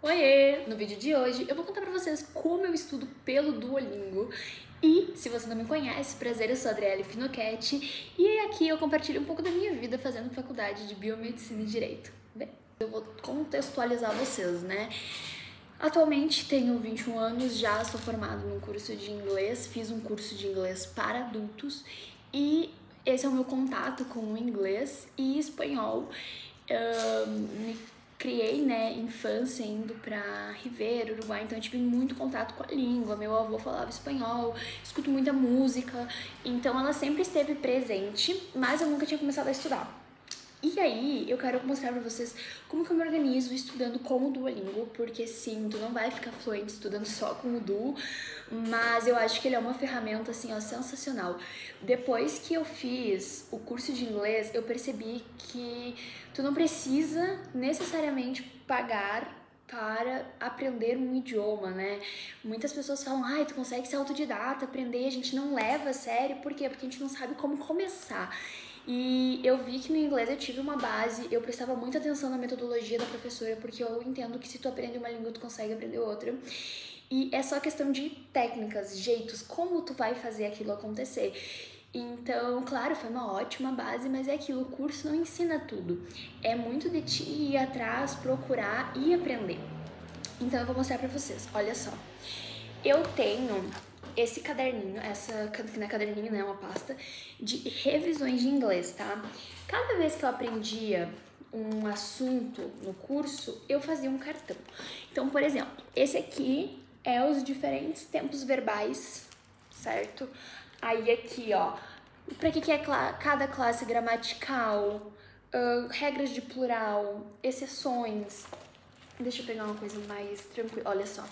Oiê! No vídeo de hoje eu vou contar pra vocês como eu estudo pelo Duolingo. E, se você não me conhece, prazer, eu sou a Adriele Finocchetti e aqui eu compartilho um pouco da minha vida fazendo faculdade de Biomedicina e Direito. Bem, eu vou contextualizar vocês, né? Atualmente tenho 21 anos, já sou formada num curso de inglês, fiz um curso de inglês para adultos e esse é o meu contato com o inglês e espanhol. Me criei, né, infância indo pra Ribeira, Uruguai, então eu tive muito contato com a língua. Meu avô falava espanhol, escuto muita música, então ela sempre esteve presente, mas eu nunca tinha começado a estudar. E aí, eu quero mostrar pra vocês como que eu me organizo estudando com o Duolingo, porque sim, tu não vai ficar fluente estudando só com o Duo, mas eu acho que ele é uma ferramenta, assim, ó, sensacional. Depois que eu fiz o curso de inglês, eu percebi que tu não precisa necessariamente pagar para aprender um idioma, né? Muitas pessoas falam, ai, tu consegue ser autodidata, aprender, a gente não leva a sério, por quê? Porque a gente não sabe como começar. E eu vi que no inglês eu tive uma base, eu prestava muita atenção na metodologia da professora, porque eu entendo que se tu aprende uma língua, tu consegue aprender outra. E é só questão de técnicas, jeitos, como tu vai fazer aquilo acontecer. Então, claro, foi uma ótima base, mas é aquilo, o curso não ensina tudo. É muito de ti ir atrás, procurar e aprender. Então eu vou mostrar pra vocês, olha só. Eu tenho esse caderninho, que não é caderninho, né, é uma pasta de revisões de inglês, tá? Cada vez que eu aprendia um assunto no curso, eu fazia um cartão. Então, por exemplo, esse aqui é os diferentes tempos verbais, certo? Aí aqui, ó, pra que é cada classe gramatical, regras de plural, exceções. Deixa eu pegar uma coisa mais tranquila, olha só.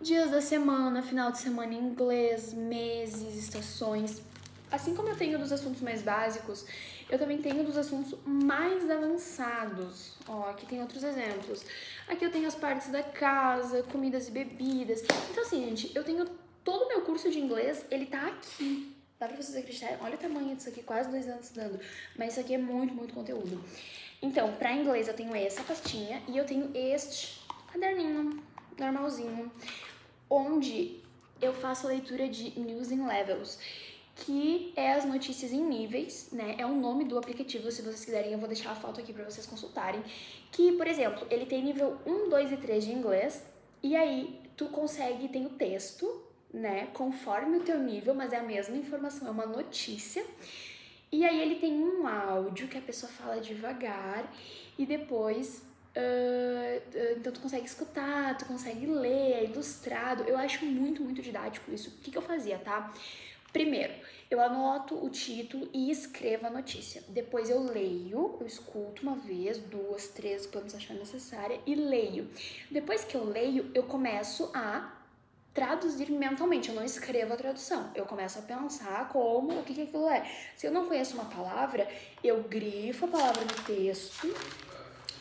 Dias da semana, final de semana em inglês, meses, estações. Assim como eu tenho dos assuntos mais básicos, eu também tenho dos assuntos mais avançados. Ó, aqui tem outros exemplos. Aqui eu tenho as partes da casa, comidas e bebidas. Então assim, gente, eu tenho todo o meu curso de inglês, ele tá aqui. Dá pra vocês acreditarem? Olha o tamanho disso aqui, quase 2 anos estudando. Mas isso aqui é muito, muito conteúdo. Então, pra inglês eu tenho essa pastinha e eu tenho este caderninho normalzinho, onde eu faço a leitura de News in Levels, que é as notícias em níveis, né? É o nome do aplicativo, se vocês quiserem eu vou deixar a foto aqui pra vocês consultarem. Que, por exemplo, ele tem nível 1, 2 e 3 de inglês, e aí tu consegue, tem o texto, né? Conforme o teu nível, mas é a mesma informação, é uma notícia. E aí ele tem um áudio que a pessoa fala devagar e depois então tu consegue escutar, tu consegue ler, é ilustrado. Eu acho muito, muito didático isso. O que eu fazia, tá? Primeiro, eu anoto o título e escrevo a notícia. Depois eu leio, eu escuto uma vez, 2, 3, quantos achar necessária, e leio. Depois que eu leio, eu começo a traduzir mentalmente, eu não escrevo a tradução, eu começo a pensar como, o que aquilo é. Se eu não conheço uma palavra, eu grifo a palavra no texto,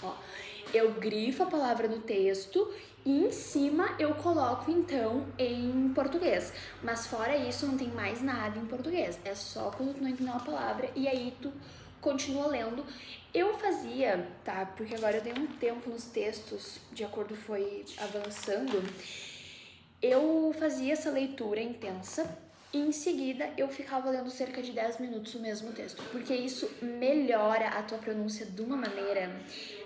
ó, eu grifo a palavra no texto e em cima eu coloco então em português. Mas fora isso não tem mais nada em português, é só quando tu não entendeu uma palavra e aí tu continua lendo. Eu fazia, tá, porque agora eu dei um tempo nos textos, de acordo foi avançando, eu fazia essa leitura intensa e em seguida eu ficava lendo cerca de 10 minutos o mesmo texto, porque isso melhora a tua pronúncia de uma maneira.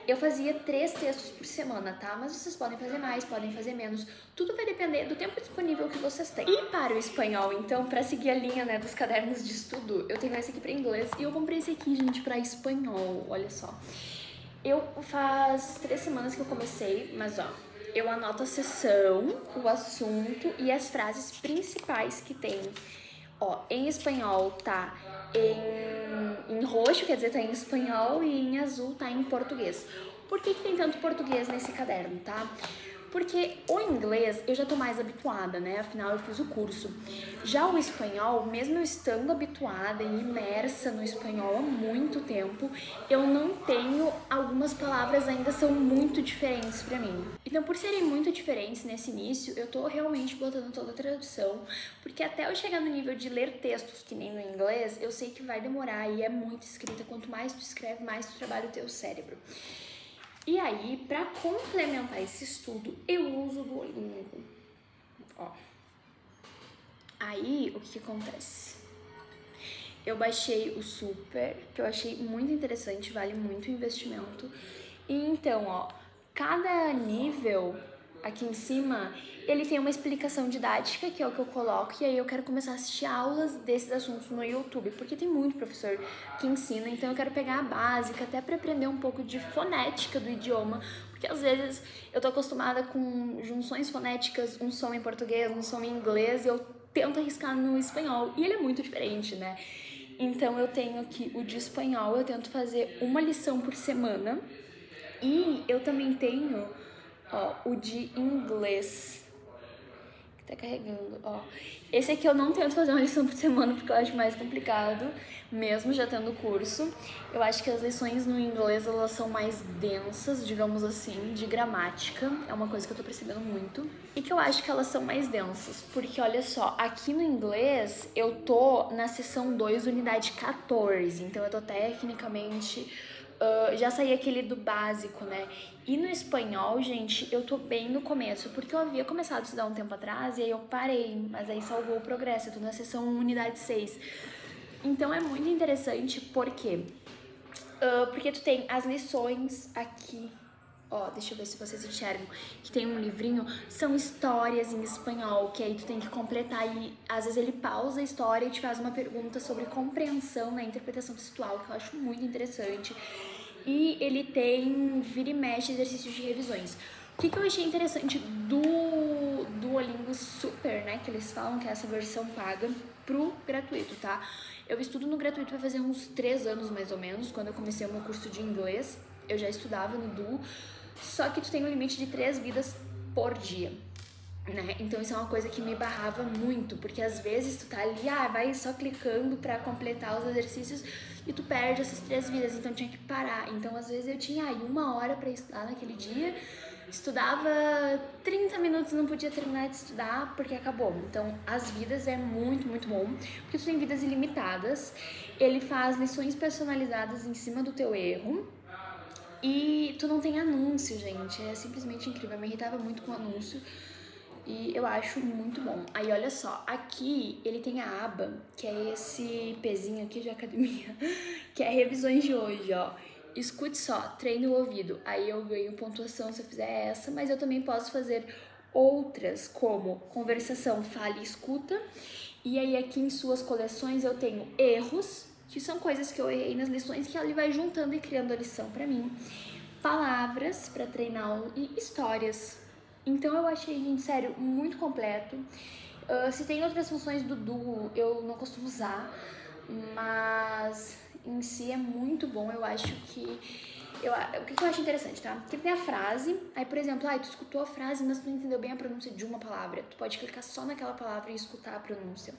Eu fazia 3 textos por semana, tá? Mas vocês podem fazer mais, podem fazer menos. Tudo vai depender do tempo disponível que vocês têm. E para o espanhol, então, para seguir a linha, né, dos cadernos de estudo, eu tenho esse aqui para inglês e eu comprei esse aqui, gente, para espanhol. Olha só. Eu faz 3 semanas que eu comecei, mas ó, eu anoto a sessão, o assunto e as frases principais que tem. Ó, em espanhol tá em roxo, quer dizer, tá em espanhol, e em azul tá em português. Por que tem tanto português nesse caderno, tá? Porque o inglês eu já tô mais habituada, né? Afinal, eu fiz o curso. Já o espanhol, mesmo eu estando habituada e imersa no espanhol há muito tempo, eu não tenho, algumas palavras ainda são muito diferentes pra mim. Então, por serem muito diferentes nesse início, eu tô realmente botando toda a tradução, porque até eu chegar no nível de ler textos que nem no inglês, eu sei que vai demorar e é muita escrita. Quanto mais tu escreve, mais tu trabalha o teu cérebro. E aí, pra complementar esse estudo, eu uso o Duolingo. Ó. Aí, o que acontece? Eu baixei o Super, que eu achei muito interessante, vale muito o investimento. E então, ó, cada nível aqui em cima, ele tem uma explicação didática, que é o que eu coloco, e aí eu quero começar a assistir aulas desses assuntos no YouTube, porque tem muito professor que ensina, então eu quero pegar a básica, até para aprender um pouco de fonética do idioma, porque às vezes eu tô acostumada com junções fonéticas, um som em português, um som em inglês, e eu tento arriscar no espanhol, e ele é muito diferente, né? Então eu tenho aqui o de espanhol, eu tento fazer uma lição por semana, e eu também tenho, ó, o de inglês, que tá carregando, ó. Esse aqui eu não tento fazer uma lição por semana porque eu acho mais complicado, mesmo já tendo curso. Eu acho que as lições no inglês, elas são mais densas, digamos assim, de gramática. É uma coisa que eu tô percebendo muito. E que eu acho que elas são mais densas, porque olha só, aqui no inglês eu tô na seção 2, unidade 14, então eu tô tecnicamente... já saí aquele do básico, né? E no espanhol, gente, eu tô bem no começo, porque eu havia começado a estudar um tempo atrás e aí eu parei, mas aí salvou o progresso, eu tô na seção unidade 6. Então é muito interessante, por quê? Porque tu tem as lições aqui, ó, deixa eu ver se vocês enxergam, que tem um livrinho, são histórias em espanhol, que aí tu tem que completar e às vezes ele pausa a história e te faz uma pergunta sobre compreensão na interpretação textual, que eu acho muito interessante. E ele tem vira e mexe exercícios de revisões. O que eu achei interessante do Duolingo Super, né, que eles falam, que é essa versão paga, pro gratuito, tá? Eu estudo no gratuito vai fazer uns 3 anos, mais ou menos, quando eu comecei o meu curso de inglês. Eu já estudava no Duo, só que tu tem um limite de 3 vidas por dia, né? Então isso é uma coisa que me barrava muito, porque às vezes tu tá ali, vai só clicando pra completar os exercícios e tu perde essas 3 vidas, então tinha que parar. Então às vezes eu tinha aí 1 hora pra estudar naquele dia, estudava 30 minutos, não podia terminar de estudar porque acabou. Então as vidas é muito, muito bom, porque tu tem vidas ilimitadas, ele faz lições personalizadas em cima do teu erro. E tu não tem anúncio, gente, é simplesmente incrível, eu me irritava muito com anúncio. E eu acho muito bom. Aí, olha só, aqui ele tem a aba, que é esse pezinho aqui de academia, que é revisões de hoje, ó. Escute só, treine o ouvido. Aí eu ganho pontuação se eu fizer essa, mas eu também posso fazer outras, como conversação, fale e escuta. E aí aqui em suas coleções eu tenho erros, que são coisas que eu errei nas lições, que ele vai juntando e criando a lição pra mim. Palavras pra treinar e histórias. Então eu achei, gente, sério, muito completo. Se tem outras funções do Duo, eu não costumo usar, mas em si é muito bom. Eu acho que... o que eu acho interessante, tá? Que tem a frase, aí por exemplo, tu escutou a frase, mas tu não entendeu bem a pronúncia de uma palavra. Tu pode clicar só naquela palavra e escutar a pronúncia.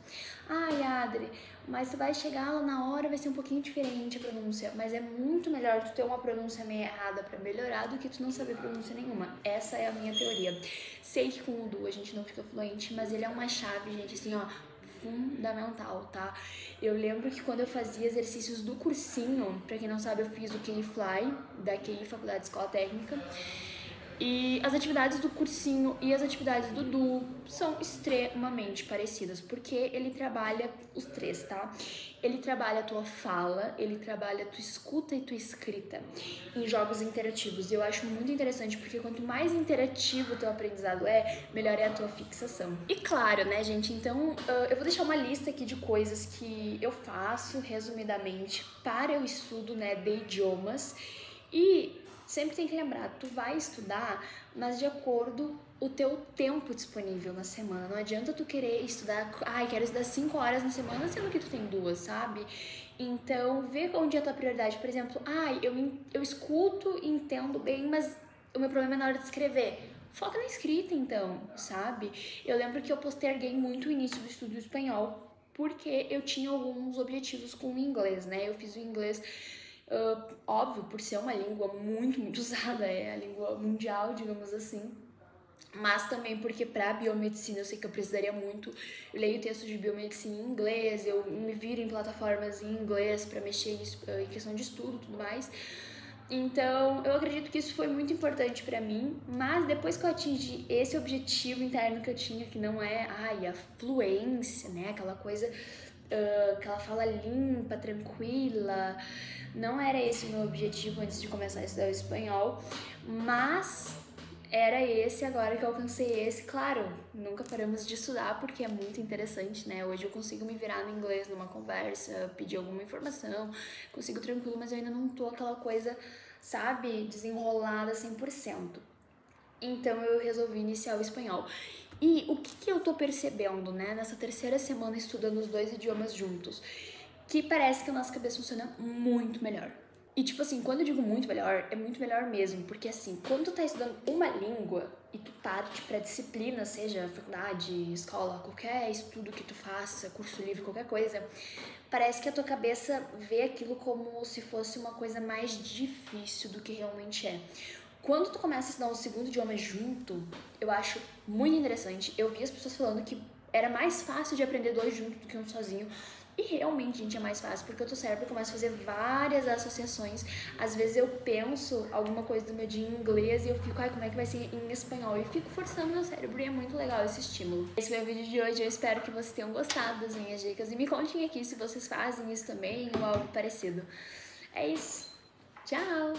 Adri, mas tu vai chegar lá na hora, vai ser um pouquinho diferente a pronúncia, mas é muito melhor tu ter uma pronúncia meio errada pra melhorar do que tu não saber pronúncia nenhuma. Essa é a minha teoria. Sei que com o Duo a gente não fica fluente, mas ele é uma chave, gente, assim, ó, fundamental, tá? Eu lembro que quando eu fazia exercícios do cursinho, pra quem não sabe, eu fiz o QI Fly, da QI Faculdade de Escola Técnica, e as atividades do cursinho e as atividades do Duo são extremamente parecidas, porque ele trabalha os três, tá? Ele trabalha a tua fala, ele trabalha a tua escuta e tua escrita em jogos interativos. E eu acho muito interessante, porque quanto mais interativo o teu aprendizado é, melhor é a tua fixação. E claro, né, gente, então eu vou deixar uma lista aqui de coisas que eu faço, resumidamente, para o estudo, né, de idiomas. E sempre tem que lembrar, tu vai estudar, mas de acordo o teu tempo disponível na semana. Não adianta tu querer estudar, quero estudar 5 horas na semana, sendo que tu tem 2, sabe? Então, vê onde é a tua prioridade. Por exemplo, eu escuto e entendo bem, mas o meu problema é na hora de escrever. Foca na escrita, então, sabe? Eu lembro que eu posterguei muito o início do estudo do espanhol, porque eu tinha alguns objetivos com o inglês, né? Eu fiz o inglês... óbvio, por ser uma língua muito, muito usada, é a língua mundial, digamos assim, mas também porque para biomedicina eu sei que eu precisaria muito. Eu leio textos de biomedicina em inglês, eu me viro em plataformas em inglês para mexer em questão de estudo e tudo mais, Então, eu acredito que isso foi muito importante pra mim, mas depois que eu atingi esse objetivo interno que eu tinha, que não é, a fluência, né, aquela coisa, aquela fala limpa, tranquila, não era esse o meu objetivo antes de começar a estudar o espanhol, mas era esse agora que eu alcancei esse. Claro, nunca paramos de estudar porque é muito interessante, né? Hoje eu consigo me virar no inglês numa conversa, pedir alguma informação, consigo tranquilo, mas eu ainda não tô aquela coisa, sabe, desenrolada 100%. Então eu resolvi iniciar o espanhol. E o que eu tô percebendo, né, nessa terceira semana estudando os dois idiomas juntos? Que parece que a nossa cabeça funciona muito melhor. E tipo assim, quando eu digo muito melhor, é muito melhor mesmo, porque assim, quando tu tá estudando uma língua e tu parte pra disciplina, seja faculdade, escola, qualquer estudo que tu faça, curso livre, qualquer coisa, parece que a tua cabeça vê aquilo como se fosse uma coisa mais difícil do que realmente é. Quando tu começa a estudar um segundo idioma junto, eu acho muito interessante. Eu vi as pessoas falando que era mais fácil de aprender dois juntos do que um sozinho. E realmente, gente, é mais fácil, porque o teu cérebro começa a fazer várias associações. Às vezes eu penso alguma coisa do meu dia em inglês e eu fico, como é que vai ser em espanhol? E fico forçando meu cérebro e é muito legal esse estímulo. Esse foi o vídeo de hoje, eu espero que vocês tenham gostado das minhas dicas. E me contem aqui se vocês fazem isso também ou algo parecido. É isso. Tchau!